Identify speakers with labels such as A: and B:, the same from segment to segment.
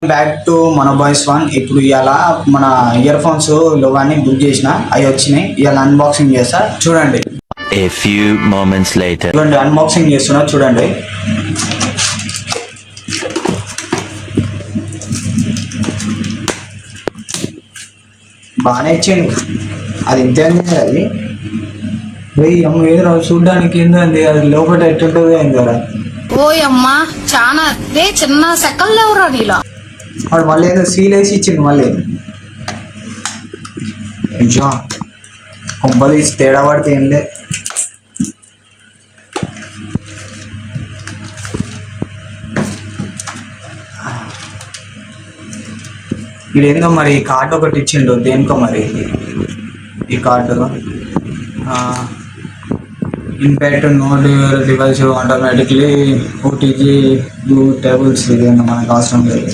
A: Back to మన boys one. ఇప్పుడు ఇవాళ మన ఇయర్ ఫోన్స్ లోగాన్ని బుక్ చేసిన అవి వచ్చినాయి. ఇవాళ అన్బాక్సింగ్ చేస్తా చూడండి.
B: A few moments later.
A: చూడండి అన్బాక్సింగ్ చేస్తున్నా చూడండి. బాగానే ఇచ్చిండు. అది ఇంతే అది వెయ్యి అమ్మ ఏదో చూడడానికి ఏందండి, అది లోపల ఎట్టుంటుంది అయింది కదా.
C: ఓయమ్మా చాలా చిన్న సెకల్ ఎవరా నీలా.
A: వాడు మళ్ళీ ఏదో సీల్ వేసి ఇచ్చిండు. మళ్ళీ కొంపలు తేడా పడితే ఏం లేదు. ఇదేందో మరి కార్డు ఒకటి ఇచ్చిండు, దేనికో మరి ఈ card. Impact note your device automatically OTG tables. ఇదేమో మనకు అవసరం లేదు.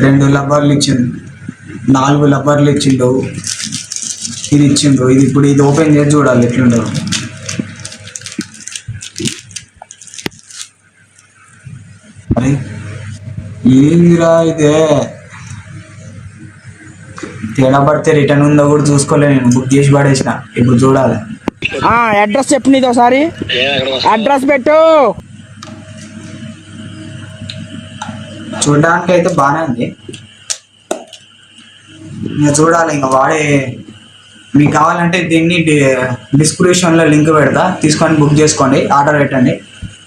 A: 2 రబ్బర్లు ఇచ్చిండు, 4 రబ్బర్లు ఇచ్చిండు. ఇది ఇచ్చిండు. ఇది ఇప్పుడు ఇది ఓపెన్ చేసి చూడాలి ఎట్లుండవు. మరి ఏందిరా ఇదే, తేడా పడితే రిటర్న్ ఉందో కూడా చూసుకోలే. నేను బుక్ చేసి పడేసిన, ఇప్పుడు చూడాలి.
D: అడ్రస్ చెప్పు నీది ఒకసారి. అడ్రస్ పెట్టు.
A: చూడడానికి అయితే బాగానే ఉంది. ఇంకా చూడాలి. ఇంకా వాడే మీకు కావాలంటే దీన్ని డిస్క్రిప్షన్లో లింక్ పెడతా, తీసుకొని బుక్ చేసుకోండి, ఆర్డర్ పెట్టండి,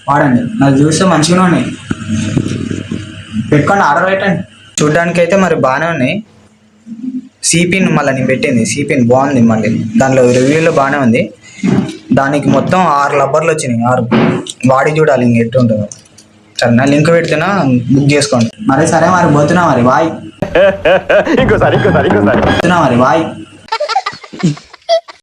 A: వాడండి. నాకు చూస్తే మంచిగానే ఉన్నాయి, పెట్టుకోండి, ఆర్డర్ పెట్టండి. చూడడానికి అయితే మరి బాగానే ఉన్నాయి. సిపిన్ మళ్ళీ నేను పెట్టింది సిపిన్ బాగుంది. మళ్ళీ దానిలో రివ్యూలో బాగానే ఉంది. దానికి మొత్తం 6 రబ్బర్లు వచ్చినాయి. 6 వాడి చూడాలి ఇంక ఎట్టు ఉంటుందో. సరే లింక్ పెడితేనా బుక్ చేసుకోండి. మరి సరే మరి పోతున్నా మరి బాయ్. ఇంకోసారి మరి బాయ్.